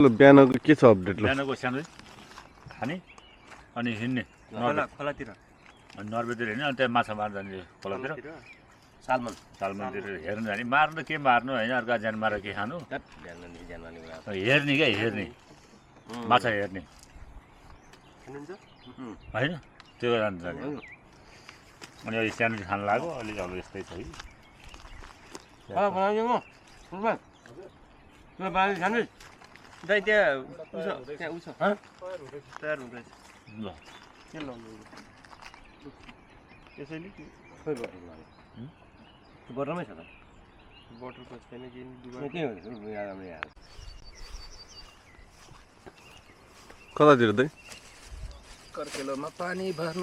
बिहानको के छ अपडेट? बिहानको सानो खाने अनि हिँड्ने खोलातिर अनि नर्वेतिर हिँड्ने अनि त्यहाँ माछा मार्न जाने खोलातिर सालमनतिर हेर्न जाने मार्नु के मार्नु होइन अर्का ज्यान मारेर के खानु हेर्ने क्या हेर्ने माछा हेर्ने होइन त्यो जानु जाने अनि अहिले सानो खान लाग्यो अलिक अब यस्तै छ कि दाइ त्यहाँ उस तयार हुँदैछ ल के लाउनु त्यसैले बटरमै छ त बटरको छैन के हुन्छ कतातिर दाइ? कर्केलोमा पानी भर्न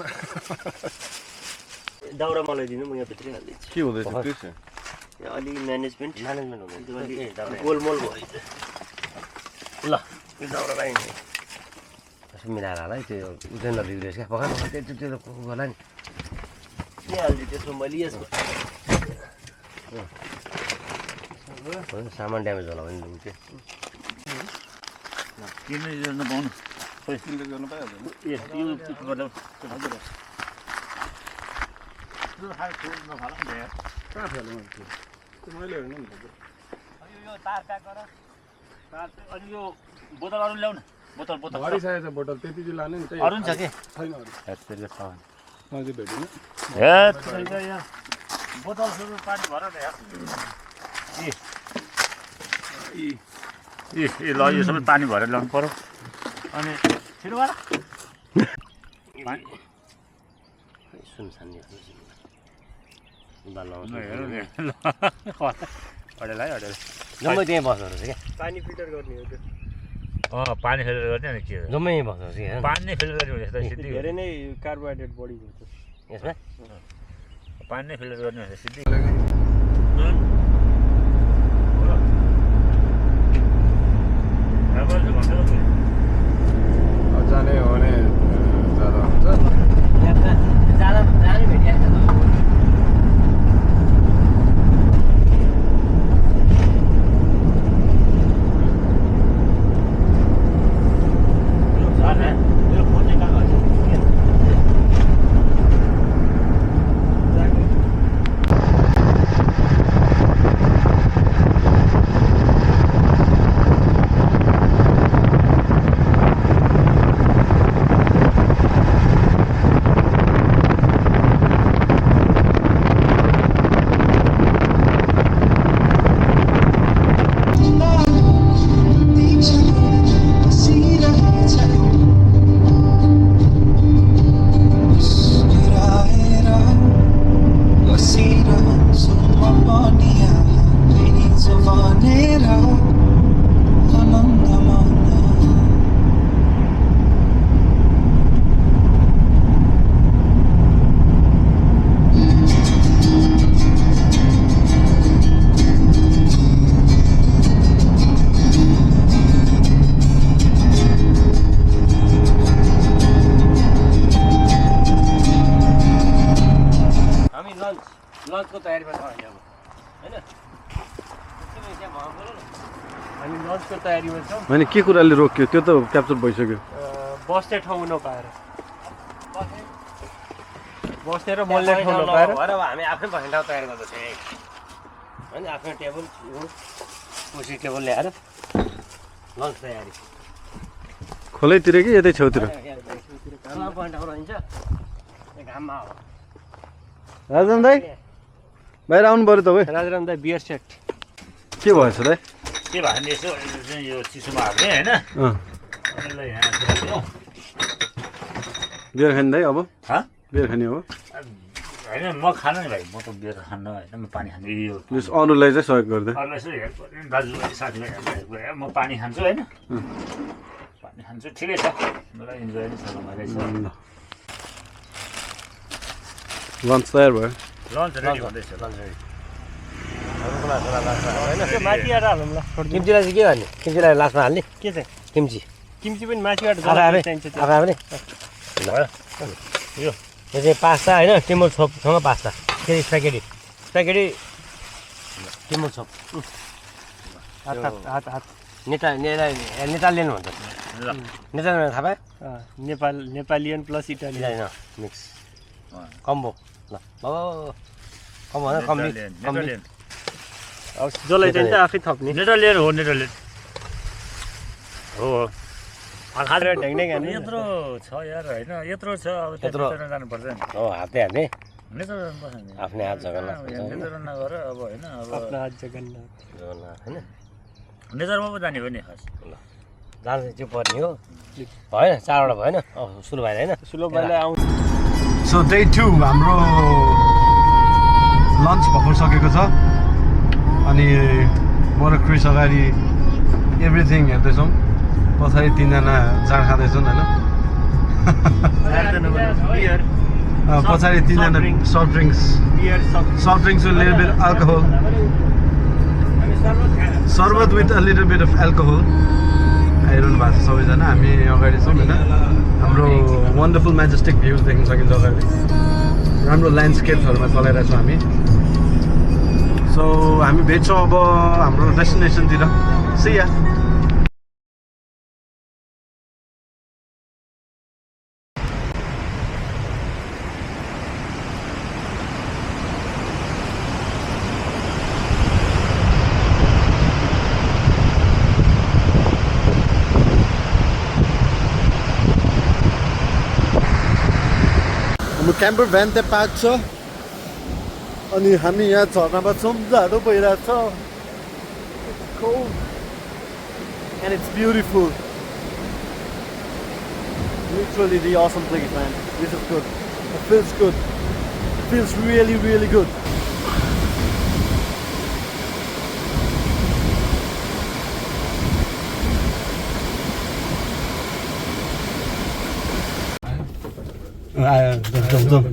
दाउरा मलाई दिनु म यहाँ भित्रै हालिदिन्छु के हुँदैछ के छ? अलि म्यानेजमेन्ट हुँदैछ गोलमोल भयो ल यो दाउरालाई यसो मिलाएर होला है त्यो उज्जैन नबिग्रियोस् क्या पखान त्यो होला नि के हाल्छु त्यसमा मैले यसमा सामान ड्यामेज होला भने चाहिँ किन गर्न पाउनु किन्दै गर्नु पाइहाल्दैन कहाँ फेर्नु मैले हेर्नु नि अनि यो बोतल अरू ल्याउन बोतल भरिसकेको छ बोतल त्यति चाहिँ लाने नि त्यही अरू नि छ कि छैन अरू मैले भेटिनँ बोतल पानी भर ए ल यो सबै पानी भरेर ल्याउनु पर्यो अनि छिटो गर सुनसान अडेल है अडेल जम्मै त्यहीँ बस्दो रहेछ क्या पानी फिल्टर गर्ने हो त्यो पानी फिल्टर गर्ने अनि के जम्मै यहीँ बस्दो रहेछ क्या पानी फिल्टर गर्ने भनेपछि त सिद्धि धेरै नै कार्बोहाइड्रेट बढी हुन्छ यसमा पानी नै फिल्टर गर्ने भनेपछि सिद्धि जाने हो भने जाँदा हुन्छ जाँदा जाने भेटिहाल्छ लन्चको तयारीमा छ अहिले अब होइन हामी लन्चको तयारीमा छौँ होइन के कुराले रोक्यो त्यो त क्याप्चर भइसक्यो। बस्ने ठाउँ नपाएर बस्ने र बोल्ने ठाउँ नपाएर भएर अब हामी आफ्नै बस्ने ठाउँ तयार गर्दैछौँ होइन आफ्नै टेबल कुर्सी टेबल ल्याएर लन्च तयारी खोलैतिर कि यतै छेउतिर? बस्ने ठाउँ रहन्छ घाममा हो राजन दाइ बाहिर आउनु पऱ्यो तपाईँ। राजाराम दाइ बियर सेट के भएछ दाइ? के भयो भने यसो यो चिसोमा हाल्ने होइन यसलाई यहाँ राख्यो बियर खाने दाइ अब? बियर खाने हो? होइन म खानु नि भाइ म त बियर खान्न होइन म पानी खान्छु यो अरूलाई चाहिँ सहयोग गर्दै अरूलाई यसो हेल्प गर्ने दाजुभाइ साथीभाइ म पानी खान्छु होइन पानी खान्छु ठिकै छ मलाई इन्जोय नै छ रमाइलो छ। लन्च तयार भयो? लन्च रेडी हुँदैछ माथि आएर हालौँ ल किम्चीलाई चाहिँ के गर्ने? किम्चीलाई लास्टमा हाल्ने के चाहिँ किम्ची किम्ची पनि माथिबाट आफै चाहिन्छ आफै भयो यो यो चाहिँ पास्ता होइन टिम्बल छोपसँग पास्ता फेरि स्प्यागेटी स्प्यागेटी टिम्बल छोप हात हात हात हात नेतालियन भन्छ ल नेतालियन थाहा पायो नेपालियन प्लस इटालियन मिक्स कम्बो ल कम्बो होइन कम्बी नेटरल्यान्ड अब जसलाई चाहिँ आफै थप्ने नेटरल्यान्ड हो नेटरल्यान्ड हो खाएर ढ्याङ्नै खाने यत्रो छ यार होइन यत्रो छ अब यत्रो जानुपर्छ नि हो हाते हाते नेदरल्यान्ड बस्छ नि आफ्नै हात जग्गामा नेदरल्यान्ड नगर अब होइन अब आफ्नो हात जगन्नाथ होइन नेदरमा पो जाने हो नि खास ल जान्छ त्यो पर्ने हो भएन 4वटा भएन सुरु भएन होइन सुलभले आउँछ सो डे 2 हाम्रो लन्च भर्खर सकेको छ अनि म र क्रिस अगाडि एभ्रिथिङ हेर्दैछौँ पछाडि 3जना जाँड खाँदैछन् होइन पछाडि 3जना soft drinks with little bit alcohol सर्बत with a little bit of alcohol आइरहनु भएको छ सबैजना हामी अगाडि छौँ होइन हाम्रो वन्डरफुल मेजेस्टिक भ्युज देख्न सकिन्छ अगाडि राम्रो ल्यान्डस्केप्सहरूमा चलाइरहेछौँ हामी सो हामी भेट्छौँ अब हाम्रो डेस्टिनेसनतिर सी या हाम्रो क्याम्पर भ्यान त्यहाँ पार्क छ अनि हामी यहाँ झर्नामा छौँ जाडो भइरहेको छ and it's beautiful literally the awesome place man this is good it feels good it feels really good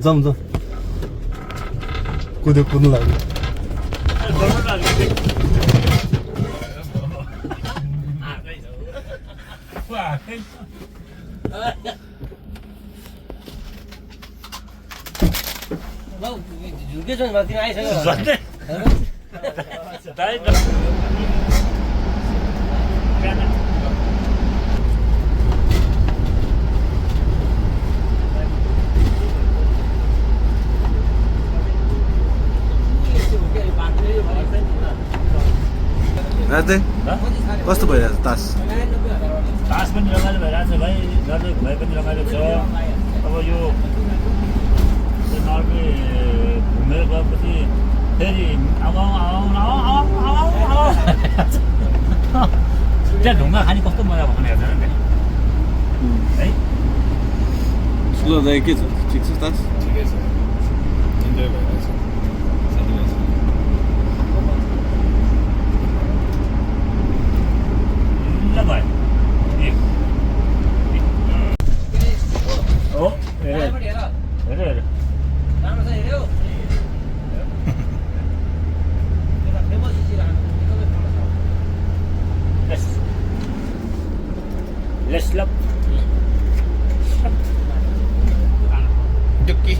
जाउँ कुद्नु लाग्यो झुकेछ नि तिमी आइसक्यो राजदे कस्तो भइरहेको छ तास तास पनि रमाइलो भइरहेको छ भाइ नर्वे घुमाइ पनि रमाइलो छ अब यो नर्वे घुमेर गएपछि फेरि त्यहाँ ढुङ्गा खाने कस्तो मजा भन्ने हेर्दैन नि है स्लो दाइ के छ ठिक छ तास ठिकै छ इन्जोय भइरहेछ ल भाइ हो हेर Let's love. डुक्की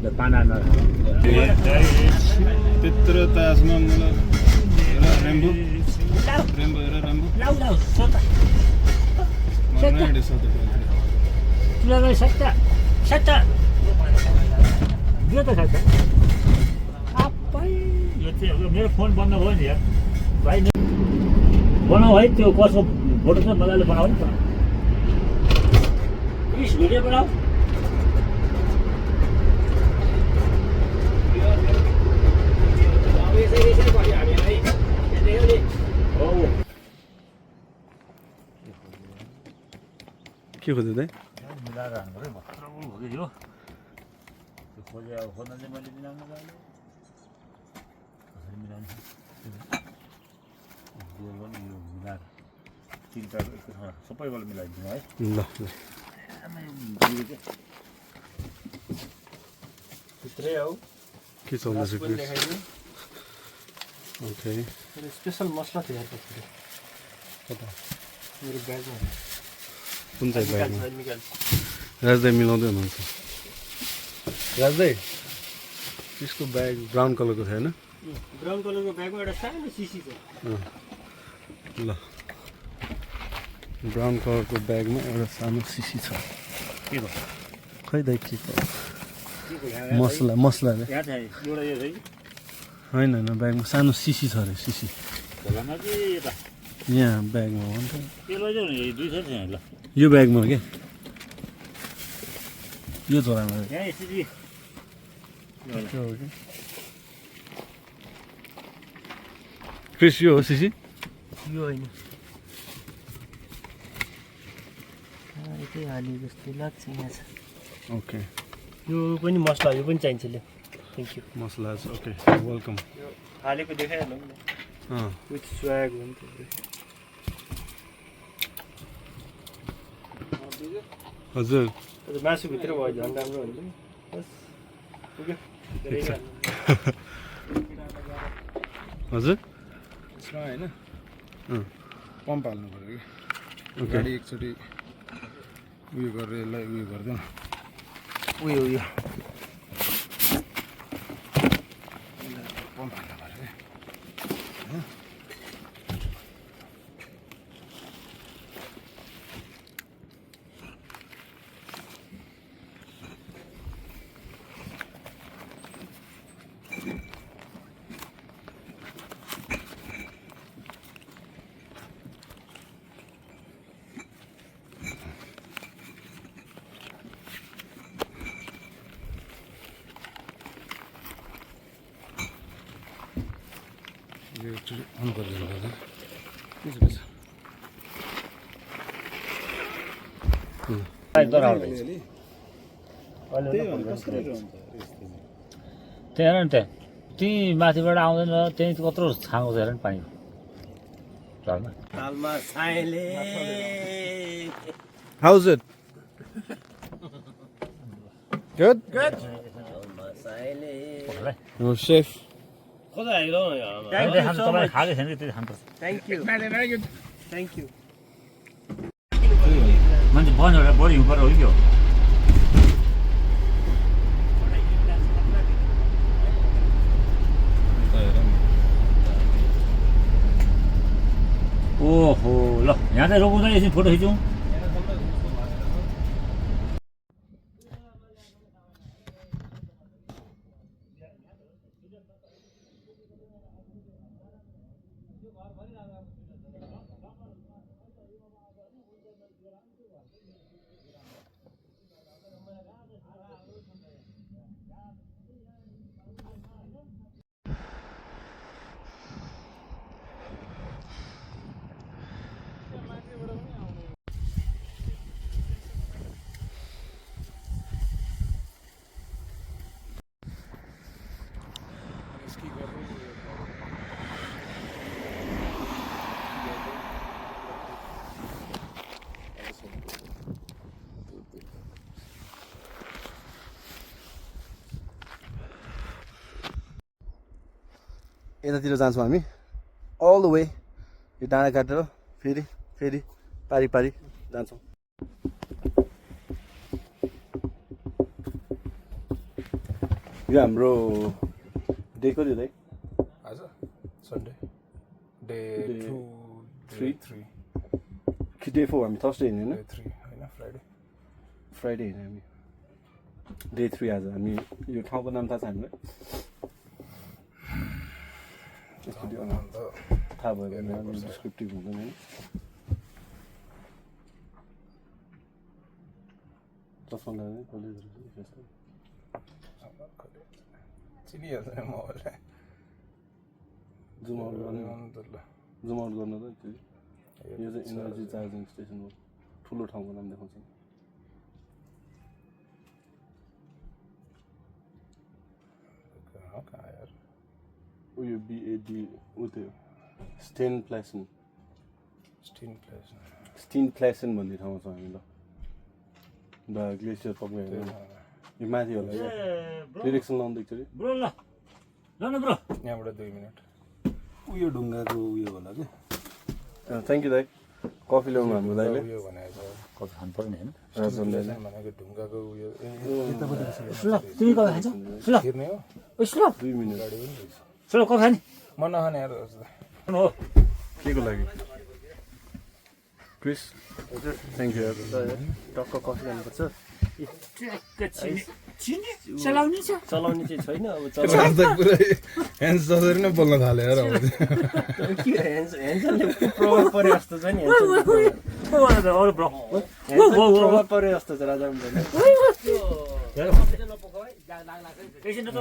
The banana. त्यत्रो तासमा मलाई रेम्बो रेम्बो हेर रेम्बो Lau, sota. मलाई हेर्दै छ Tulang sata. Dia tak sata. Apa यो चाहिँ मेरो फोन बन्द भयो नि यार भाइ बनाऊ है त्यो कसको फोटो चाहिँ मजाले बनाऊ नि त प्लिज भिडियो बनाऊ के खोज्यो दाइ मिलाएर हान्नु पऱ्यो भत्र हो कि यो त्यो खोजे अब खोज्न चाहिँ मैले मिलाउनु लाग्यो मिलाउँछ यो मिलाएर तिनवटा सबैबाट मिलाइदिनु है ल भित्रै आऊ के चल्दैछ क्रिस ओके स्पेसल मसला थियो यार कता मेरो ब्यागमा कुन चाहिँ ब्यागमा निकाल राजदाई मिलाउँदै हुनुहुन्छ राजदाई त्यसको ब्याग ब्राउन कलरको छ होइन ब्राउन कलरको ब्यागमा एउटा सानो सिसी छ ल ब्राउन कलरको ब्यागमा एउटा सानो सिसी छ के भयो खै दाइ के मसला मसलाले यहाँ चाहिँ एउटा यो है होइन होइन ब्यागमा सानो सिसी छ अरे सिसी खोलामा कि यता यहाँ ब्यागमा हो नि त के लैजाऊ नि दुई छ ल यो ब्यागमा के यो झोलामा यहाँ यसरी क्रिस यो हो सिसी यो होइन यतै हाल्यो जस्तो लाग्छ यहाँ छ ओके यो पनि मसला यो पनि चाहिन्छ ले thank you masala okay welcome हालेको देखाइहालौँ न विथ स्वाग हो नि हजुर मासुभित्र भयो झन् राम्रो हुन्छ बस पुग्यो हजुर यसमा होइन पम्प हाल्नु पऱ्यो कि ओके गाडी एकचोटि उयो गरेर यसलाई उयो गरिदिउँ उयो उयो पम्प हाल्नु पऱ्यो कि यो एकचोटि अन गरिदिनु पर्छ के छ त्यहाँ हेर नि त्यहाँ त्यहीँ माथिबाट आउँदैन त्यहीँ कत्रो छाँगो छ हेर नि पानी झर्ना तालमा साइले How's it? Good? You're safe. खोजा हेरौ न तपाईँले खाएको छैन कि त्यो खानुपर्छ थ्याङ्क यू थ्याङ्क यू मान्छे बन्द बढी हिउँ परेर हो कि के हो ओहो ल यहाँ चाहिँ रोक्नु एकछिन फोटो खिचौँ यतातिर जान्छौँ हामी अल द वे यो डाँडा काटेर फेरि फेरि पारी पारी जान्छौँ यो हाम्रो डे कति दाइ आज सन्डे डे 2 3 कि डे 4 हामी थर्सडे हिँड्ने डे 3 होइन फ्राइडे हिँड्ने हामी डे 3 आज हामी यो ठाउँको नाम थाहा छ हामीलाई थाहा भयो डिस्क्रिप्टिभ हुँदैन होइन चस्मा लाग्ने कलेजहरू चिनिहाल्छ मोबाइललाई जुम आउट गर्नु जुम आउट गर्नु त यो चाहिँ इनर्जी चार्जिङ स्टेसन हो ठुलो ठाउँको नाम देखाउँछ उयो बिएडी ऊ त्यो स्टेन प्लेसन भन्ने ठाउँमा छ हामी ल द ग्लेसियर पक्कै यो माथि होला क्या डिरेक्सन लाउँदै एकचोटि ब्रो ल ल न ब्रो यहाँबाट 2 मिनट उयो ढुङ्गाको उयो होला क्या थ्याङ्क यू दाइ कफी ल्याउनु हाम्रो दाइले उयो भनेको कफी खानु पर्ने होइन राजनले भनेको ढुङ्गाको उयो ल तिमी कफी खान्छौ ल फिर्ने हो ल 2 मिनेट गाडी पनि रहेछ ल कफी खाने म नखाने यार हो के को लागि क्रिस थ्याङ्क यू टक्क कफी खानुपर्छ चलाउने छ चलाउने चाहिँ छैन अब राज त पुरै ह्यान्ड्स जसरी नै बोल्न थाल्यो यार अब के ह्यान्सनले प्रभाव परे जस्तो छ नि अरू ब्रो प्रभाव परे जस्तो छ राजा एकछिन त